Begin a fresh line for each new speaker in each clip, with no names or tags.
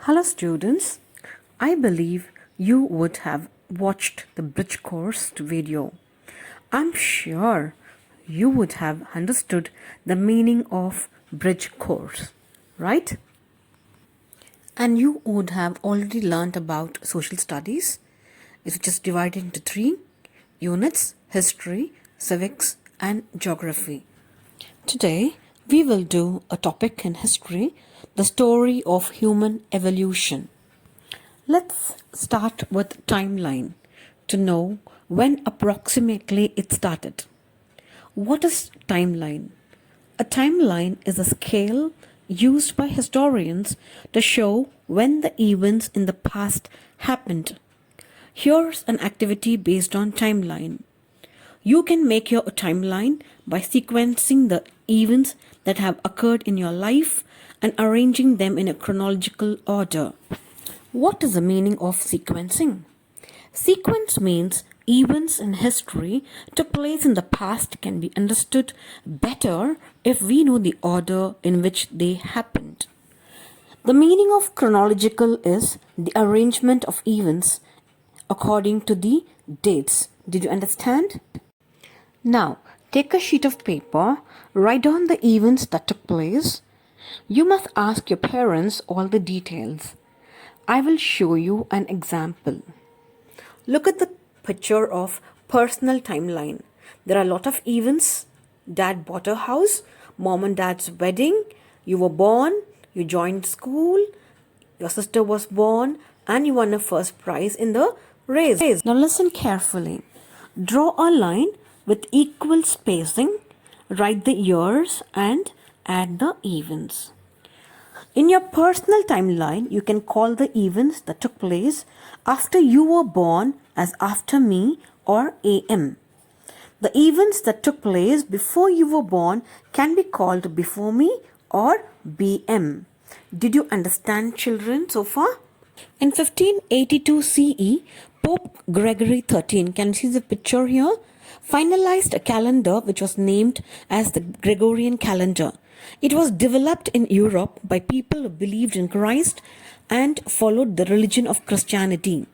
Hello students, I believe you would have watched the bridge course video. I'm sure you would have understood the meaning of bridge course, right? And you would have already learned about social studies. It's just divided into three units: history, civics, and geography. Today, we will do a topic in history, the story of human evolution. Let's start with timeline to know when approximately it started. What is timeline? A timeline is a scale used by historians to show when the events in the past happened. Here's an activity based on timeline. You can make your timeline by sequencing the events that have occurred in your life and arranging them in a chronological order. What is the meaning of sequencing? Sequence means events in history took place in the past can be understood better if we know the order in which they happened. The meaning of chronological is the arrangement of events according to the dates. Did you understand? Now, take a sheet of paper, write down the events that took place. You must ask your parents all the details. I will show you an example. Look at the picture of personal timeline. There are a lot of events. Dad bought a house, mom and dad's wedding, you were born, you joined school, your sister was born, and you won a first prize in the race. Now listen carefully. Draw a line with equal spacing, write the years and add the events. In your personal timeline, you can call the events that took place after you were born as after me or AM. The events that took place before you were born can be called before me or BM. Did you understand, children, so far? In 1582 CE, Pope Gregory XIII, can you see the picture here? Finalized a calendar which was named as the Gregorian Calendar. It was developed in Europe by people who believed in Christ and followed the religion of Christianity.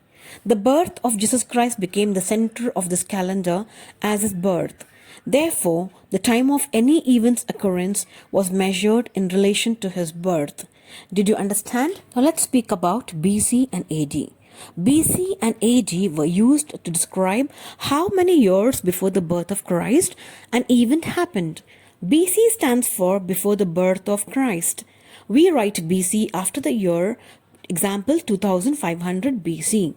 The birth of Jesus Christ became the center of this calendar as his birth. Therefore, the time of any event's occurrence was measured in relation to his birth. Did you understand? Now let's speak about BC and AD. BC and AD were used to describe how many years before the birth of Christ an event happened. BC stands for before the birth of Christ. We write BC after the year, example 2500 BC.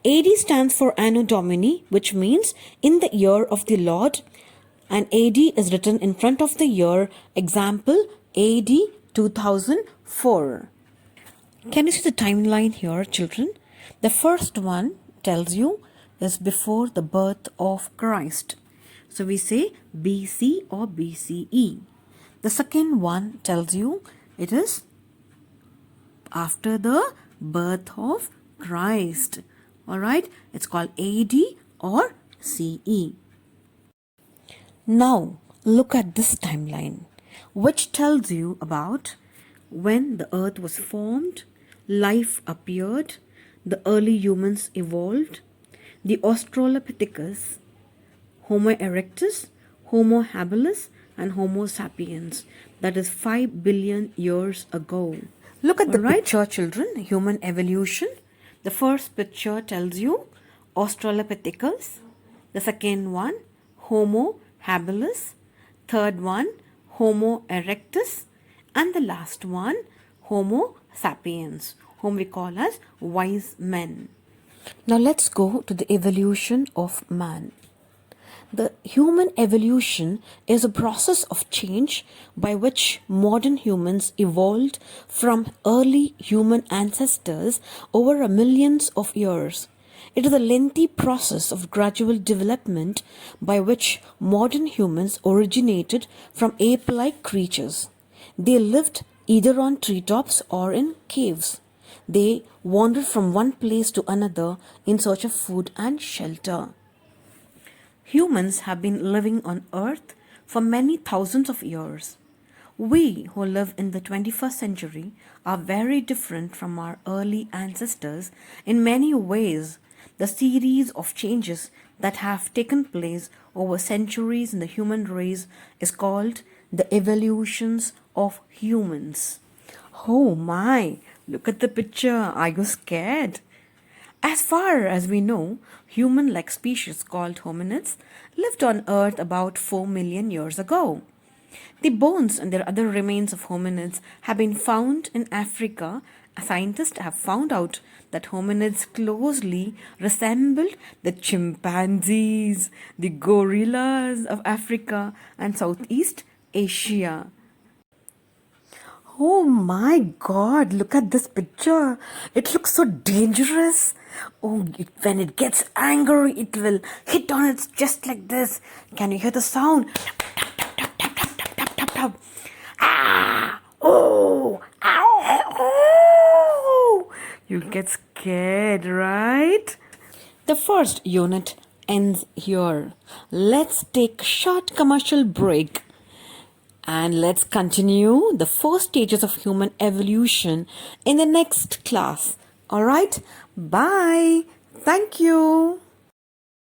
AD stands for Anno Domini, which means in the year of the Lord, and AD is written in front of the year, example AD 2004. Can you see the timeline here, children? The first one tells you is before the birth of Christ. So we say BC or BCE. The second one tells you it is after the birth of Christ. Alright, it's called AD or CE. Now look at this timeline, which tells you about when the earth was formed, life appeared, the early humans evolved, the Australopithecus, Homo erectus, Homo habilis, and Homo sapiens. That is 5 billion years ago. Look at the picture, children, human evolution. The first picture tells you Australopithecus. The second one, Homo habilis. Third one, Homo erectus. And the last one, Homo sapiens, whom we call as wise men. Now let's go to the evolution of man. The human evolution is a process of change by which modern humans evolved from early human ancestors over millions of years. It is a lengthy process of gradual development by which modern humans originated from ape-like creatures. They lived either on treetops or in caves. They wandered from one place to another in search of food and shelter. Humans have been living on Earth for many thousands of years. We who live in the 21st century are very different from our early ancestors in many ways. The series of changes that have taken place over centuries in the human race is called the evolutions of humans. Oh my, look at the picture. Are you scared? As far as we know, human like species called hominids lived on Earth about 4 million years ago. The bones and their other remains of hominids have been found in Africa. Scientists have found out that hominids closely resembled the chimpanzees, the gorillas of Africa and Southeast Asia. Oh my god, look at this picture. It looks so dangerous. When it gets angry, it will hit on its chest like this. Can you hear the sound? Tap. Ah! Oh! Ow! You get scared, right? The first unit ends here. Let's take a short commercial break. And let's continue the four stages of human evolution in the next class. Alright? Bye. Thank you.